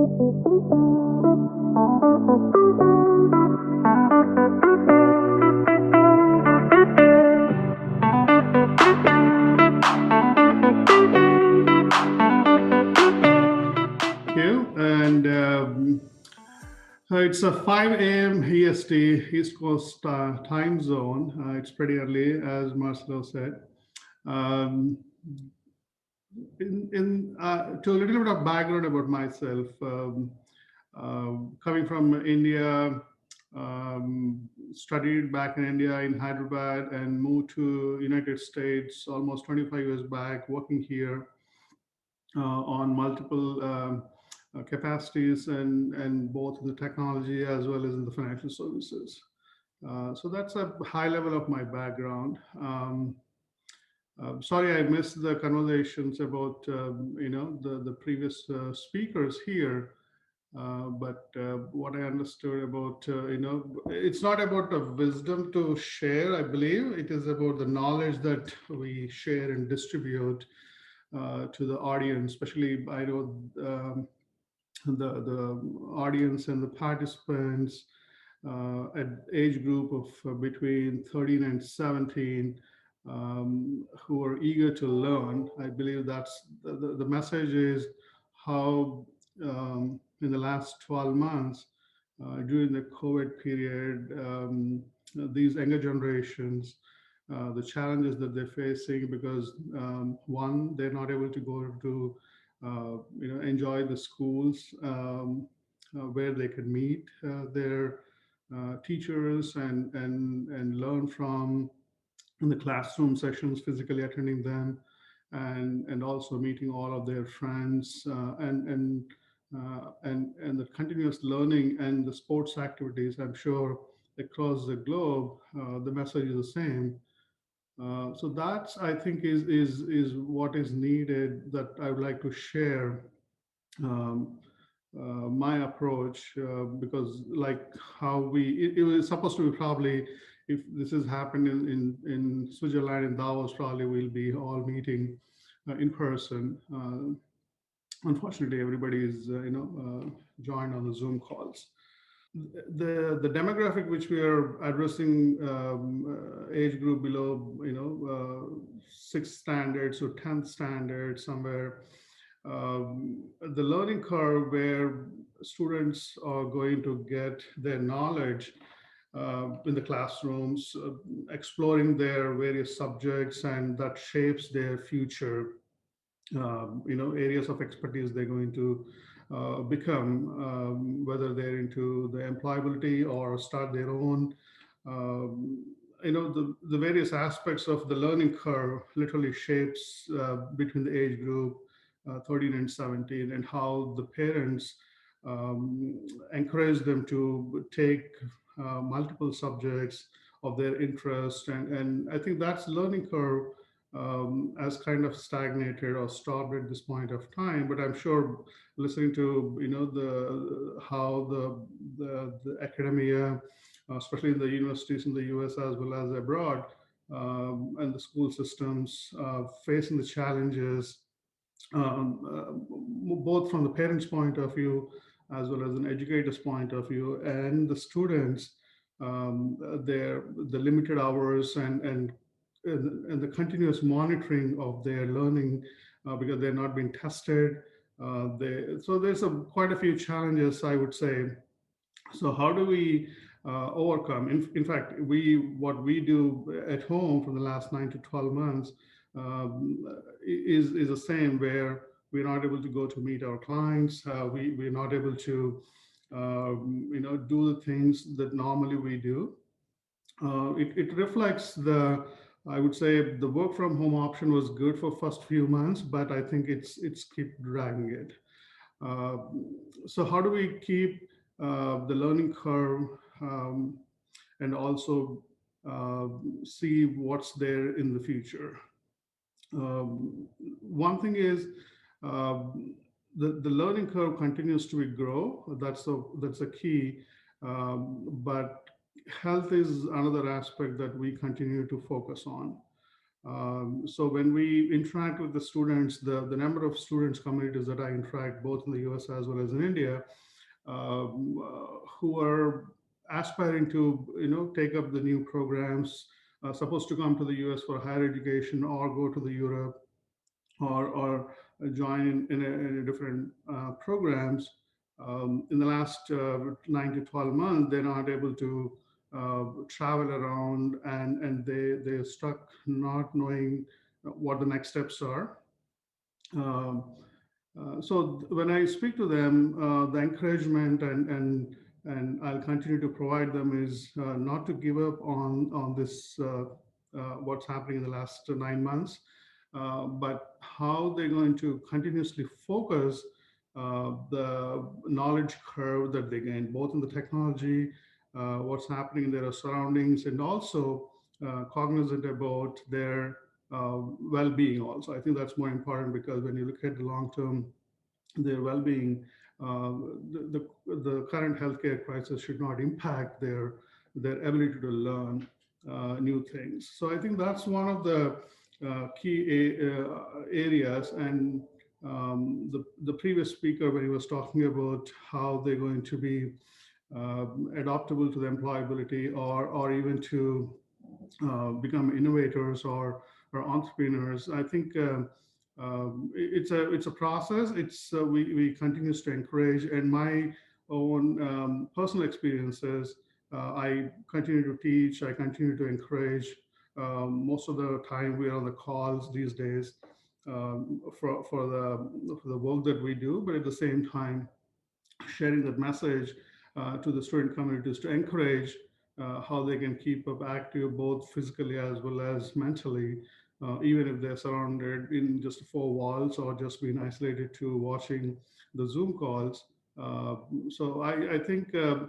You and it's a 5 a.m. EST, East Coast time zone. It's pretty early, as Marcelo said. Um, to a little bit of background about myself, coming from India, studied back in India in Hyderabad, and moved to United States almost 25 years back, working here on multiple capacities and both in the technology as well as in the financial services. So that's a high level of my background. Sorry, I missed the conversations about the previous speakers here. But what I understood about it's not about the wisdom to share. I believe it is about the knowledge that we share and distribute to the audience. Especially, I know the audience and the participants at age group of between 13 and 17 who are eager to learn. I believe that's the message is how in the last 12 months during the COVID period, these younger generations, the challenges that they're facing because one, they're not able to go to enjoy the schools where they can meet their teachers and learn from in the classroom sessions, physically attending them, and also meeting all of their friends and the continuous learning and the sports activities. I'm sure across the globe, the message is the same. So that's I think is what is needed that I would like to share um, my approach because like how it was supposed to be probably if this has happened in Switzerland in Davos probably we'll be all meeting in person. Unfortunately, everybody is joined on the Zoom calls. The demographic which we are addressing age group below sixth standards or 10th standard somewhere the learning curve where students are going to get their knowledge in the classrooms, exploring their various subjects, and that shapes their future areas of expertise they're going to become, whether they're into the employability or start their own. Um, the various aspects of the learning curve literally shapes between the age group 13 and 17 and how the parents encourage them to take multiple subjects of their interest and I think that's learning curve as kind of stagnated or stopped at this point of time. But I'm sure listening to the how the academia, especially in the universities in the U.S. as well as abroad, and the school systems facing the challenges, both from the parents' point of view as well as an educator's point of view, and the students, the limited hours and the continuous monitoring of their learning because they're not being tested. So there's quite a few challenges, I would say. So how do we overcome? In fact, what we do at home for the last 9 to 12 months is the same, where we're not able to go to meet our clients. We're not able to do the things that normally we do. It reflects I would say the work from home option was good for first few months, but I think it's keep dragging it. Uh, so how do we keep the learning curve and also see what's there in the future? One thing is the learning curve continues to grow. That's a key. But health is another aspect that we continue to focus on. So when we interact with the students, the number of students communities that I interact both in the US as well as in India, who are aspiring to take up the new programs, supposed to come to the US for higher education or go to the Europe or join in a different programs. In the last 9 to 12 months, they're not able to travel around, and they're stuck not knowing what the next steps are. Um, so when I speak to them, the encouragement and I'll continue to provide them is not to give up on this what's happening in the last 9 months, but how they're going to continuously focus the knowledge curve that they gain, both in the technology, what's happening in their surroundings, and also cognizant about their well-being also. I think that's more important because when you look at the long-term, their well-being, uh, the current healthcare crisis should not impact their ability to learn new things. So I think that's one of the key areas. And the previous speaker, when he was talking about how they're going to be adaptable to the employability or even to become innovators or entrepreneurs. I think it's a process. We continues to encourage. And my own personal experiences, I continue to teach. I continue to encourage. Most of the time, we are on the calls these days for the work that we do. But at the same time, sharing that message to the student communities to encourage how they can keep up active both physically as well as mentally, even if they're surrounded in just four walls or just being isolated to watching the Zoom calls. Uh, so I think uh,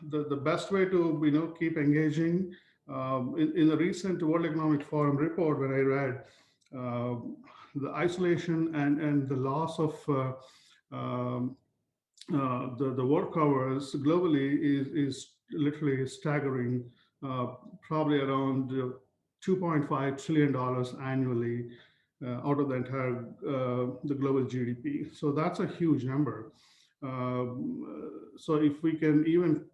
the best way to keep engaging in the recent World Economic Forum report, when I read uh, the isolation and the loss of um, the work hours globally is literally staggering, uh, probably around $2.5 trillion annually out of the entire the global GDP. So that's a huge number. So if we can even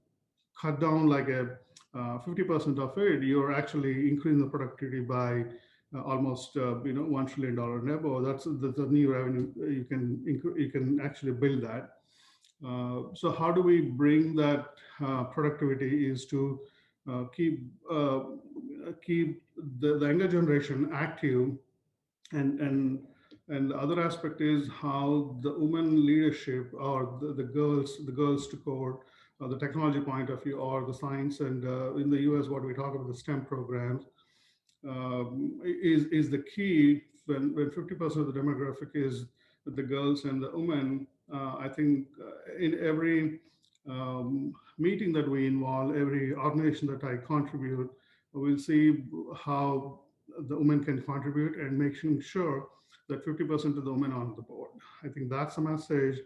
cut down like a 50% of it, you're actually increasing the productivity by almost $1 trillion nebo. That's the new revenue you can actually build that. So how do we bring that productivity is to uh, keep the younger generation active, and and the other aspect is how the women leadership or the girls to code, the technology point of view or the science, and in the US what we talk about the STEM programs, is the key. When 50% of the demographic is the girls and the women, I think in every meeting that we involve, every organization that I contribute, we'll see how the women can contribute and making sure that 50% of the women are on the board. I think that's a message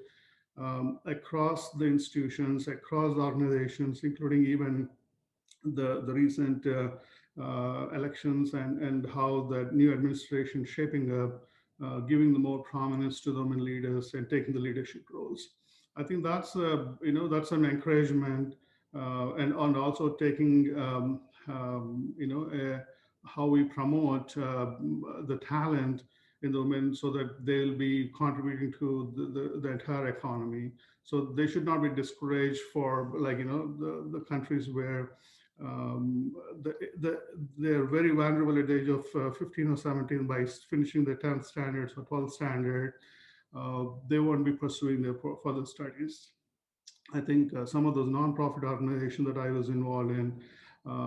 across the institutions, across the organizations, including even the recent elections, and how the new administration shaping up, giving the more prominence to the women leaders and taking the leadership roles. I think that's an encouragement, and also taking how we promote the talent in the women so that they'll be contributing to the entire economy. So they should not be discouraged for like the countries where um, they're very vulnerable at the age of 15 or 17 by finishing their 10th standards or 12th standard. They won't be pursuing their further studies. I think some of those nonprofit organizations that I was involved in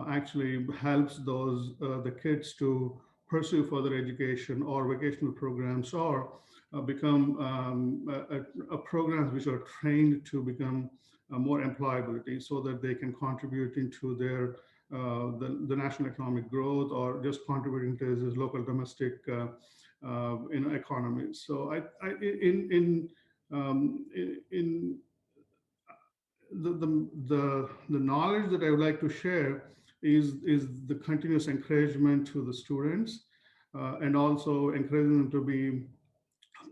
actually helps the kids to pursue further education or vocational programs, or become programs which are trained to become more employability so that they can contribute into the national economic growth or just contributing to this local domestic economies. So in the knowledge that I would like to share is the continuous encouragement to the students, and also encouraging them to be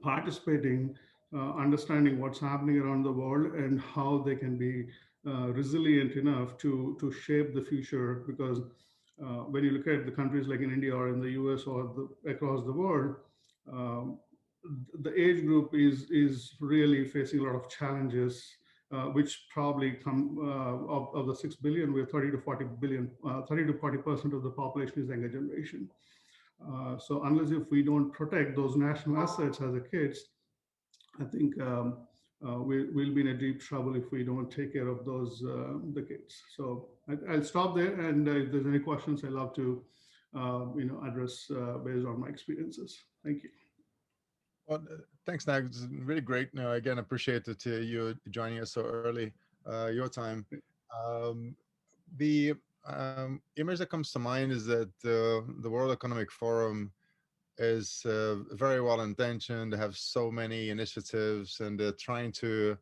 participating, understanding what's happening around the world and how they can be resilient enough to shape the future. Because when you look at the countries like in India or in the US or across the world, um, the age group is really facing a lot of challenges, which probably come of the 6 billion, where 30 to 40 billion, 30 to 40% of the population is younger generation. So unless if we don't protect those national assets as a kids, I think we'll be in a deep trouble if we don't take care of those the kids. So I'll stop there, and if there's any questions, I love to address based on my experiences. Thank you. Well, thanks, Nag. It's really great. No, again, appreciate it you joining us so early, your time. Um, the image that comes to mind is that the World Economic Forum is very well intentioned. They have so many initiatives, and they're trying to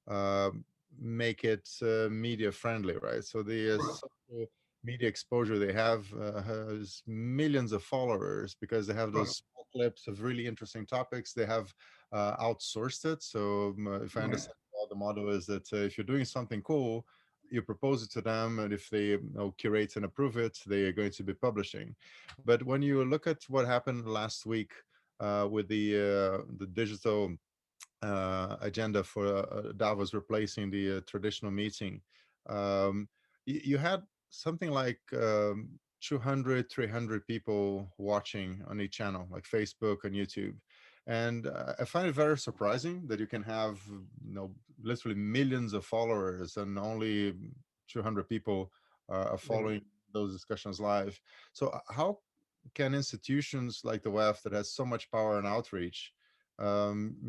uh, make it media friendly, right? So the Right. social media exposure they have has millions of followers because they have Right. those small clips of really interesting topics. They have outsourced it. So if I Right. understand well, the model is that if you're doing something cool, you propose it to them, and if they curate and approve it, they are going to be publishing. But when you look at what happened last week with the digital agenda for Davos replacing the traditional meeting, you had something like 200, 300 people watching on each channel, like Facebook and YouTube. And I find it very surprising that you can have, literally millions of followers and only 200 people are Right. following those discussions live. So how can institutions like the WEF that has so much power and outreach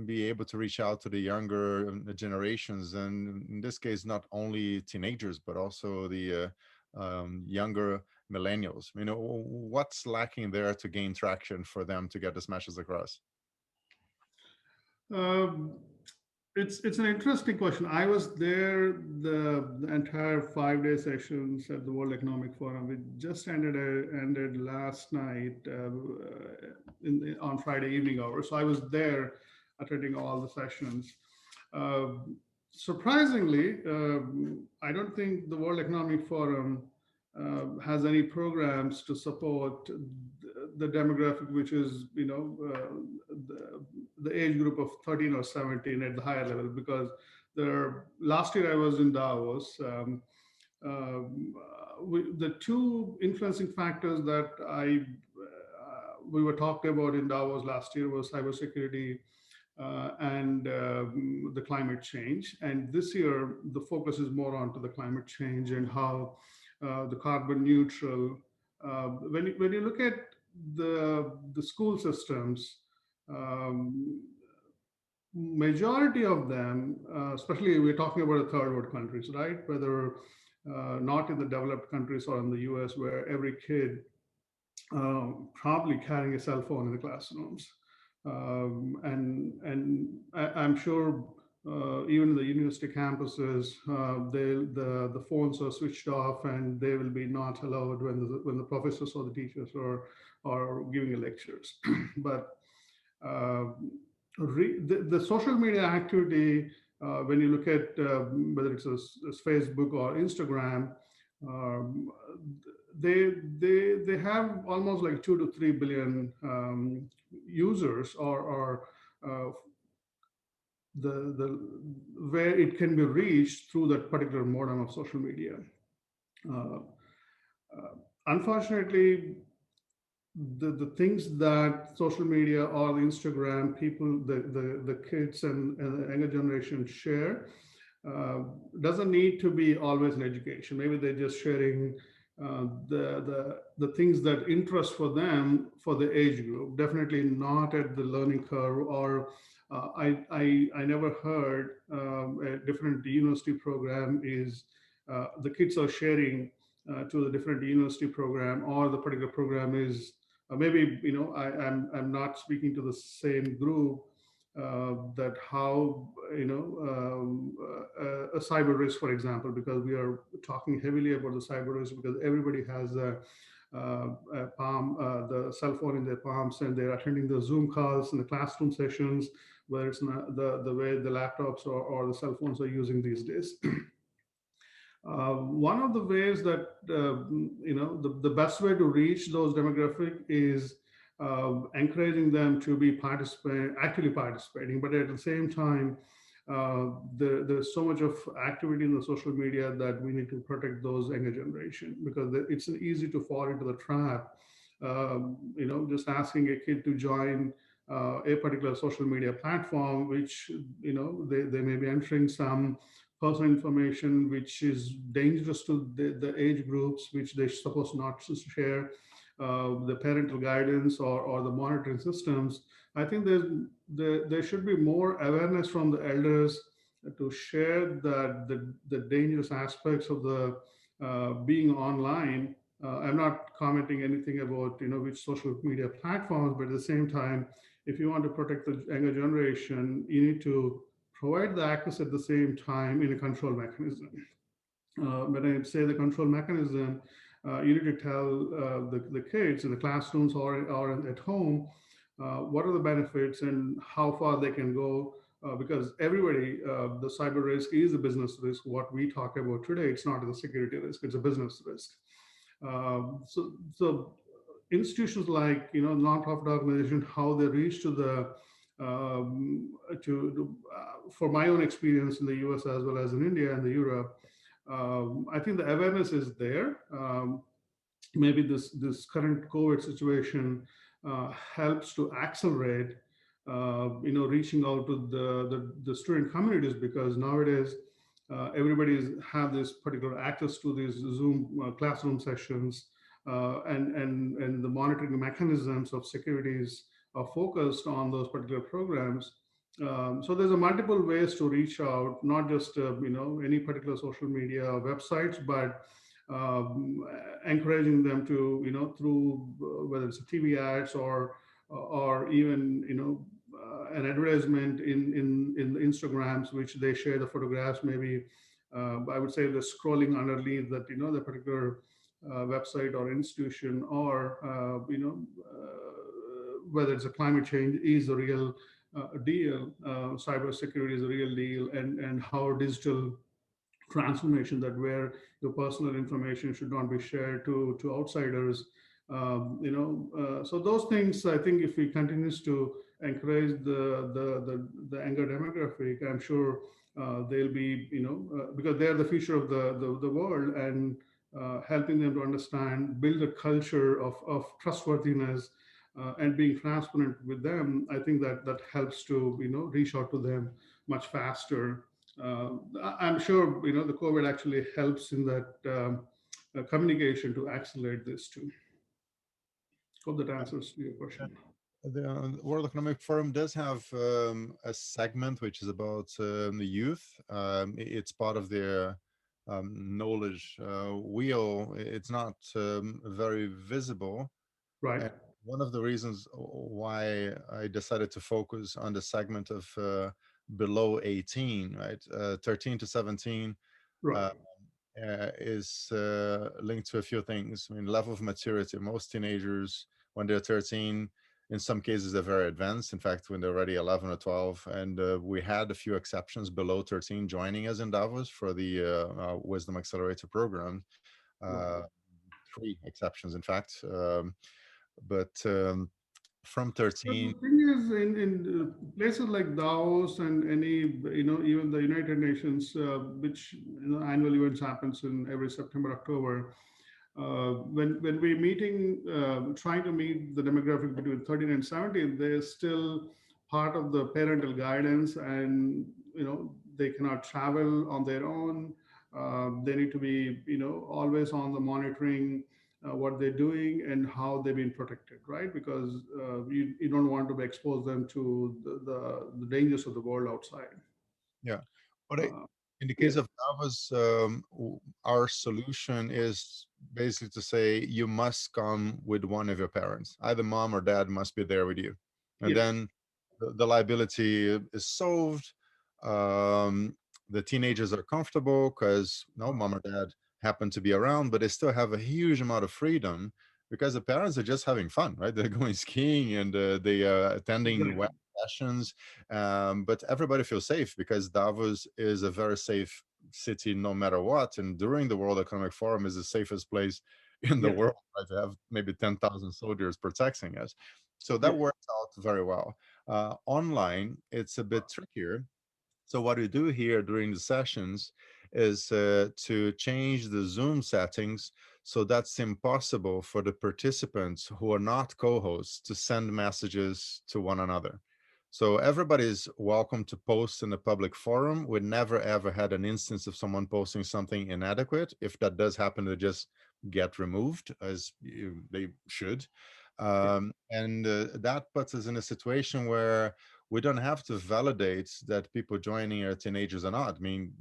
be able to reach out to the younger generations, and in this case, not only teenagers but also the younger millennials? What's lacking there to gain traction for them to get this message across? Um, it's an interesting question. I was there the entire 5 day sessions at the World Economic Forum. It just ended last night on Friday evening hours. So I was there attending all the sessions. Surprisingly, I don't think the World Economic Forum has any programs to support the demographic, which is the age group of 13 or 17 at the higher level. Because last year I was in Davos. The two influencing factors that we were talking about in Davos last year was cybersecurity and the climate change. And this year, the focus is more onto the climate change and how the carbon neutral. When you look at the school systems, um, majority of them, especially we're talking about the third world countries, right? Whether not in the developed countries or in the US, where every kid probably carrying a cell phone in the classrooms. I'm sure even in the university campuses, the phones are switched off, and they will be not allowed when the professors or the teachers are giving lectures. But uh, the social media activity, when you look at whether it's Facebook or Instagram, um, they have almost like 2 to 3 billion users, or the where it can be reached through that particular modem of social media. Uh, Unfortunately, the things that social media or the Instagram people, the kids and the younger generation share, uh, doesn't need to be always in education. Maybe they're just sharing the things that interest for them for the age group. Definitely not at the learning curve. Or I never heard a different university program is the kids are sharing to the different university program, or the particular program is maybe I'm not speaking to the same group, that how a cyber risk, for example, because we are talking heavily about the cyber risk because everybody has a palm, the cell phone in their palms, and they're attending the Zoom calls and the classroom sessions, whether it's the way the laptops or the cell phones are using these days. One of the ways that the best way to reach those demographic is encouraging them to be actually participating, but at the same time, there's so much of activity in the social media that we need to protect those younger generation because it's easy to fall into the trap. Just asking a kid to join a particular social media platform, which they may be entering some personal information which is dangerous to the age groups which they're supposed not to share, the parental guidance or the monitoring systems. I think there should be more awareness from the elders to share that the dangerous aspects of the being online. I'm not commenting anything about which social media platforms, but at the same time, if you want to protect the younger generation, you need to provide the access at the same time in a control mechanism. When I say the control mechanism, you need to tell the kids in the classrooms or at home what are the benefits and how far they can go. Because everybody, the cyber risk is a business risk. What we talk about today, it's not a security risk; it's a business risk. So institutions like nonprofit organization, how they reach to the for my own experience in the US as well as in India and the Europe, I think the awareness is there. Maybe this current COVID situation helps to accelerate reaching out to the student communities because nowadays everybody have this particular access to these Zoom classroom sessions, and the monitoring mechanisms of securities are focused on those particular programs. So there's a multiple ways to reach out, not just any particular social media websites, but encouraging them to through whether it's a TV ads or even an advertisement in the Instagrams, which they share the photographs. Maybe I would say the scrolling underneath that the particular website or institution or whether it's a climate change is a real deal, cybersecurity is a real deal, and how digital transformation that where your personal information should not be shared to outsiders. So those things, I think, if we continues to encourage the younger demographic, I'm sure they'll be because they're the future of the world, and helping them to understand, build a culture of trustworthiness and being transparent with them. I think that helps to reach out to them much faster. I'm sure the COVID actually helps in that communication to accelerate this too. Hope that answers your question. The World Economic Forum does have a segment which is about the youth. It's part of their knowledge wheel. It's not very visible. Right. And one of the reasons why I decided to focus on the segment of below 18, right, 13 to 17, Right. is linked to a few things. I mean, level of maturity. Most teenagers, when they're 13, in some cases they're very advanced. In fact, when they're already 11 or 12, and we had a few exceptions below 13 joining us in Davos for the Wisdom Accelerator program. Right. 3 exceptions, in fact. But from But 13, the thing is, in places like Davos and any, even the United Nations, which annual events happens in every September, October, when we're meeting, trying to meet the demographic between 13 and 17, they're still part of the parental guidance, and they cannot travel on their own. They need to be always on the monitoring what they're doing and how they're being protected, right? Because you don't want to expose them to the dangers of the world outside. yeah. But Uh, in the case yes, of Davos, our solution is basically to say you must come with one of your parents. Either mom or dad must be there with you. And yes, then the liability is solved. Um, the teenagers are comfortable because no mom or dad happen to be around, but they still have a huge amount of freedom because the parents are just having fun, right? They're going skiing and they are attending Exactly. sessions, but everybody feels safe because Davos is a very safe city no matter what. And during the World Economic Forum is the safest place in the Yeah. world, right? To have maybe 10,000 soldiers protecting us. So Yeah. that works out very well. Online, it's a bit trickier. So what we do here during the sessions is to change the Zoom settings so that's impossible for the participants who are not co-hosts to send messages to one another. So everybody's welcome to post in a public forum. We never ever had an instance of someone posting something inadequate. If that does happen, to just get removed as they should. Yeah. And that puts us in a situation where we don't have to validate that people joining are teenagers or not. I mean,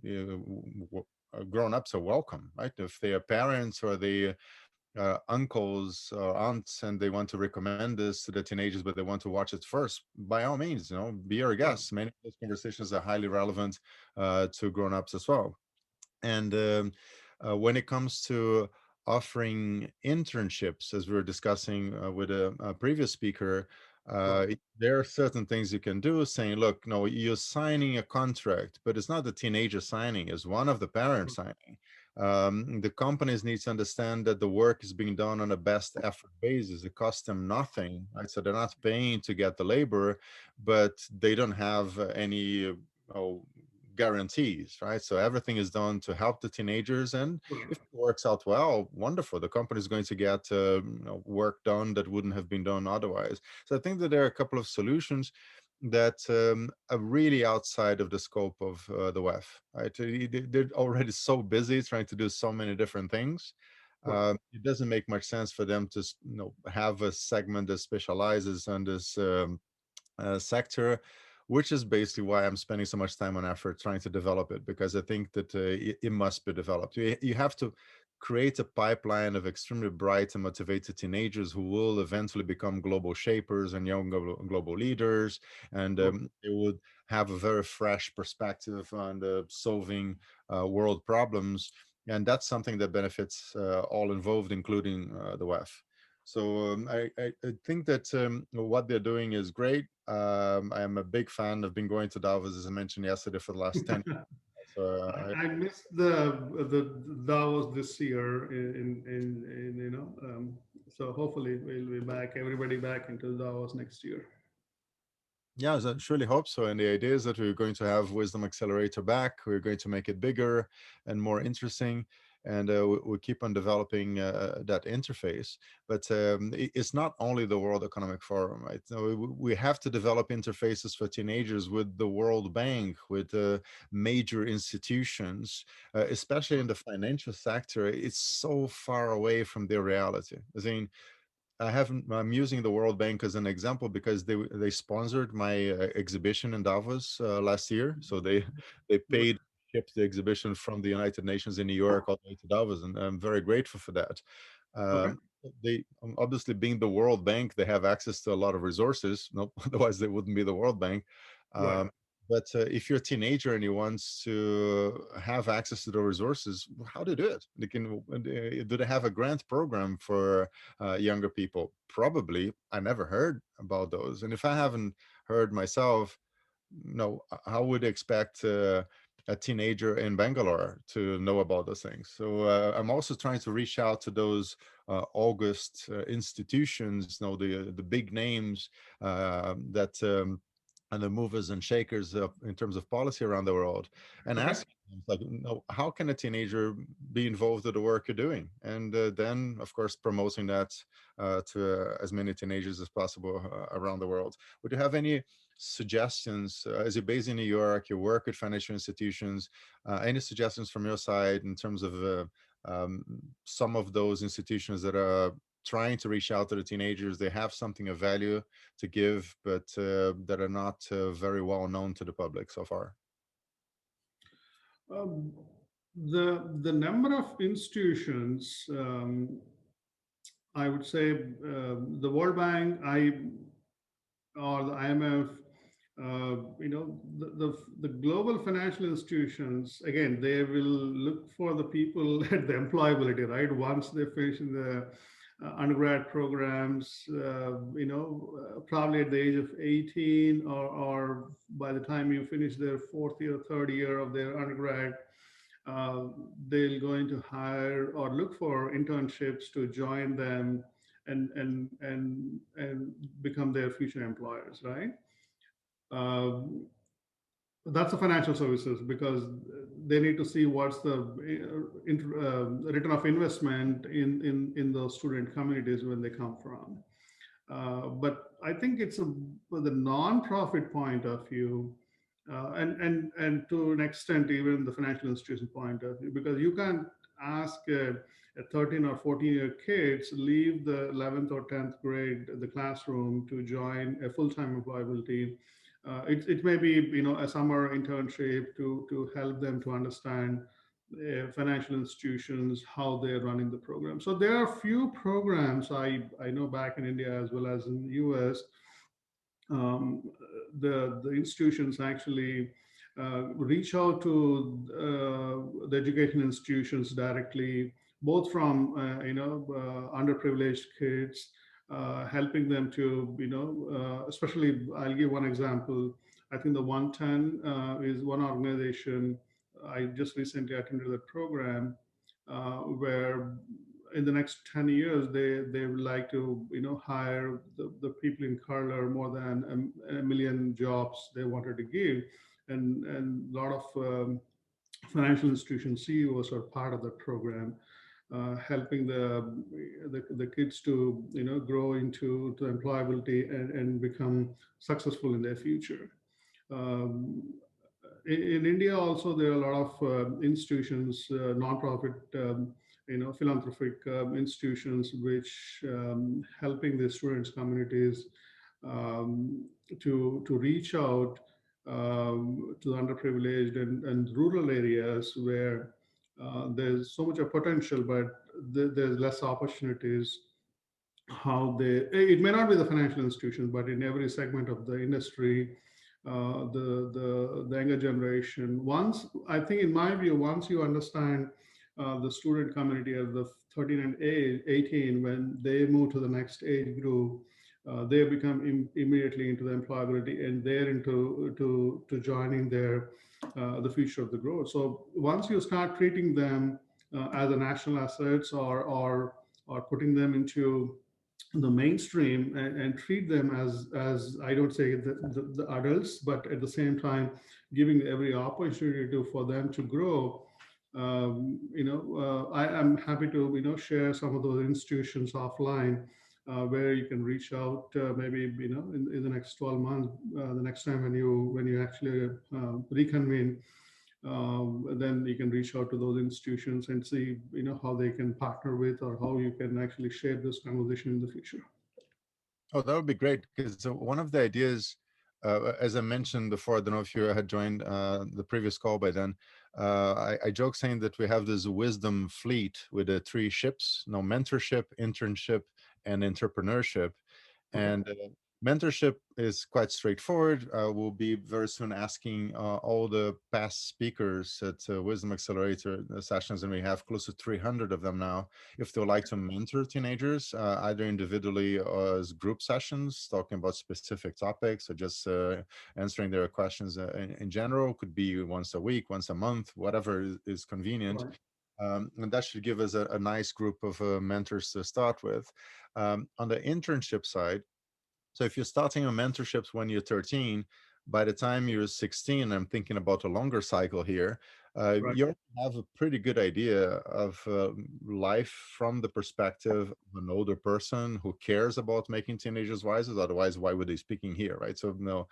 grown-ups are welcome, right? If they are parents or they uncles or aunts and they want to recommend this to the teenagers, but they want to watch it first, by all means, be our Right. guests. Many of those conversations are highly relevant to grown-ups as well. And when it comes to offering internships, as we were discussing with a previous speaker, Right. there are certain things you can do saying, look, no, you're signing a contract, but it's not the teenager signing, it's one of the parents signing. The companies need to understand that the work is being done on a best effort basis. It costs them nothing, right? So they're not paying to get the labor, but they don't have any guarantees, right? So everything is done to help the teenagers, and Right. if it works out well, wonderful. The company is going to get work done that wouldn't have been done otherwise. So I think that there are a couple of solutions that are really outside of the scope of the WEF. Right? They're already so busy trying to do so many different things. Right. It doesn't make much sense for them to have a segment that specializes on this sector, which is basically why I'm spending so much time and effort trying to develop it, because I think that it must be developed. You have to create a pipeline of extremely bright and motivated teenagers who will eventually become global shapers and young global leaders, and Right. they would have a very fresh perspective on solving world problems. And that's something that benefits all involved, including the WEF. So I think that what they're doing is great. I am a big fan. I've been going to Davos, as I mentioned yesterday, for the last 10 years. So I missed the Davos this year in so hopefully we'll be back, everybody back into Davos next year. yeah, I surely hope so. And the idea is that we're going to have Wisdom Accelerator back. We're going to make it bigger and more interesting. And we keep on developing that interface. But it's not only the World Economic Forum, right? So we have to develop interfaces for teenagers with the World Bank, with major institutions, especially in the financial sector. It's so far away from their reality. I mean, I'm using the World Bank as an example because they sponsored my exhibition in Davos last year. So they Good. paid to ship the exhibition from the United Nations in New York all the way to Davos, and I'm very grateful for that. Okay. They obviously, being the World Bank, they have access to a lot of resources. No, otherwise they wouldn't be the World Bank. Right. But if you're a teenager and you want to have access to the resources, how do you do it? Do they have a grant program for younger people? Probably. I never heard about those. And if I haven't heard myself, no, how would you expect a teenager in Bangalore to know about those things? So I'm also trying to reach out to those August institutions, the big names that and the movers and shakers in terms of policy around the world, and Okay. asking them, like, how can a teenager be involved in the work you're doing? And then, of course, promoting that to as many teenagers as possible around the world. Would you have any suggestions as you're based in New York, you work with financial institutions, any suggestions from your side in terms of um, some of those institutions that are trying to reach out to the teenagers? They have something of value to give, but that are not very well known to the public so far. Um, the number of institutions, I would say, the World Bank, or the IMF, The global financial institutions, again, they will look for the people at the employability, right? Once they finish the undergrad programs, probably at the age of 18, or by the time you finish their fourth year, third year of their undergrad, uh, they're going to hire or look for internships to join them and become their future employers, right? Um, that's the financial services because they need to see what's the return of investment in those student communities when they come from. But I think it's the non-profit point of view, and to an extent even the financial institution point of view, because you can't ask a 13 or 14-year kids leave the 11th or 10th grade the classroom to join a full-time employability. It may be a summer internship to help them to understand financial institutions, how they're running the program. So there are few programs I know back in India as well as in the US. um, the institutions actually reach out to the education institutions directly, both from underprivileged kids, helping them to especially I'll give one example. I think the 110 is one organization. I just recently attended the program where in the next 10 years they would like to hire the people in Kerala more than a million jobs they wanted to give, and a lot of financial institution CEOs are part of that program, helping the kids to grow into to employability and become successful in their future. um, in India also there are a lot of institutions, non-profit, philanthropic institutions, which helping the students communities um, to reach out to the underprivileged and rural areas where there's so much of potential, but there's less opportunities. How they it may not be the financial institutions, but in every segment of the industry, the younger generation, once I think in my view, once you understand the student community of the 13 and 18, when they move to the next age group, they become immediately into the employability, and they're into to joining their the future of the growth. So once you start treating them as a national assets, or putting them into the mainstream, and treat them as I don't say the adults, but at the same time giving every opportunity for them to grow. I am happy to share some of those institutions offline, where you can reach out, maybe in the next 12 months, the next time when you actually reconvene. Then you can reach out to those institutions and see how they can partner with, or how you can actually share this conversation in the future. Oh, that would be great because one of the ideas, as I mentioned before, I don't know if you had joined the previous call by then. I joke saying that we have this wisdom fleet with the three ships: no mentorship, internship, and entrepreneurship. Okay. And mentorship is quite straightforward. We'll be very soon asking all the past speakers at Wisdom Accelerator sessions, and we have close to 300 of them now, if they would like to mentor teenagers, either individually or as group sessions, talking about specific topics, or just answering their questions in general. Could be once a week, once a month, whatever is convenient. Right. And that should give us a nice group of mentors to start with. On the internship side, so if you're starting on mentorships when you're 13, by the time you're 16, I'm thinking about a longer cycle here, Right. you already have a pretty good idea of life from the perspective of an older person who cares about making teenagers wiser. Otherwise, why would they speaking here, right? So, no,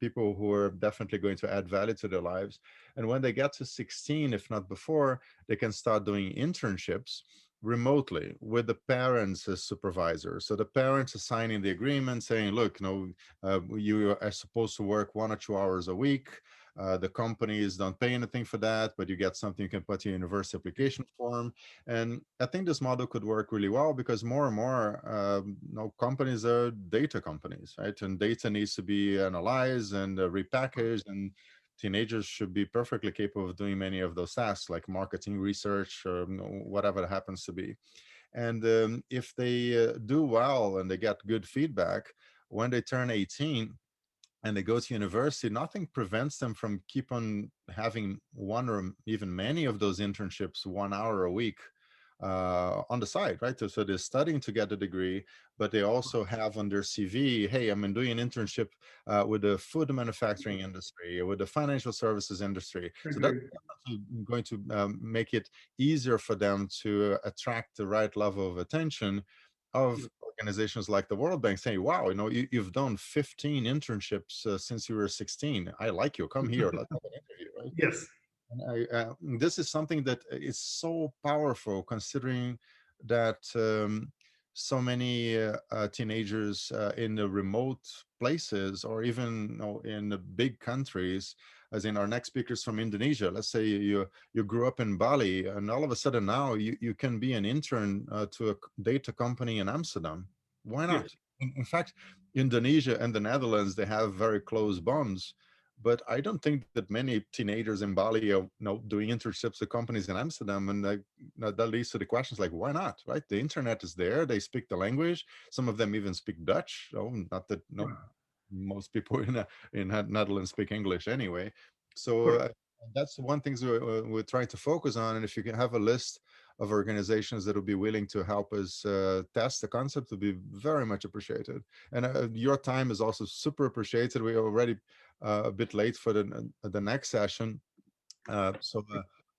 people who are definitely going to add value to their lives. And when they get to 16, if not before, they can start doing internships remotely with the parents as supervisors. So the parents are signing the agreement saying, look, you are supposed to work 1 or 2 hours a week. The companies don't pay anything for that, but you get something you can put in your university application form. And I think this model could work really well because more and more companies are data companies, right? And data needs to be analyzed and repackaged, and teenagers should be perfectly capable of doing many of those tasks like marketing research or whatever it happens to be. And if they do well and they get good feedback, when they turn 18 and they go to university, nothing prevents them from keep on having one or even many of those internships 1 hour a week on the side, right? So they're studying to get a degree, but they also have on their CV, hey, I'm doing an internship with the food manufacturing industry, with the financial services industry. So that's Agreed. going to make it easier for them to attract the right level of attention of organizations like the World Bank, saying, wow, you've done 15 internships since you were 16. I like you. Come here. Let's have an interview, right? Yes. And this is something that is so powerful, considering that so many teenagers in the remote places, or even in the big countries, as in our next speakers from Indonesia. Let's say you grew up in Bali, and all of a sudden now you can be an intern to a data company in Amsterdam. Why Yes. not? In fact, Indonesia and the Netherlands, they have very close bonds. But I don't think that many teenagers in Bali are doing internships at companies in Amsterdam, and that leads to the questions like, why not? Right? The internet is there; they speak the language. Some of them even speak Dutch. Not that most people in Netherlands speak English anyway. So Correct. that's one thing we're trying to focus on. And if you can have a list of organizations that will be willing to help us test the concept, would be very much appreciated. And your time is also super appreciated. We're already a bit late for the next session. So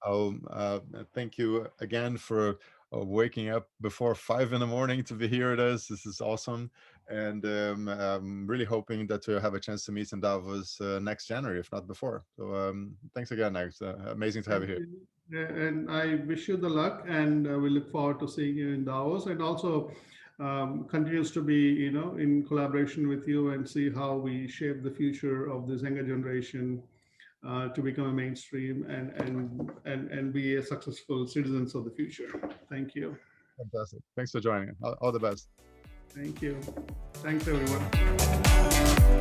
I'll thank you again for waking up before 5 in the morning to be here with us. This is awesome. And I'm really hoping that we'll have a chance to meet in Davos next January, if not before. So thanks again, Alex. Amazing to have you Thank here. you. And I wish you the luck, and we look forward to seeing you in Davos, and also continues to be, in collaboration with you, and see how we shape the future of this younger generation to become a mainstream and be a successful citizens of the future. Thank you. Fantastic. Thanks for joining. All the best. Thank you. Thanks, everyone.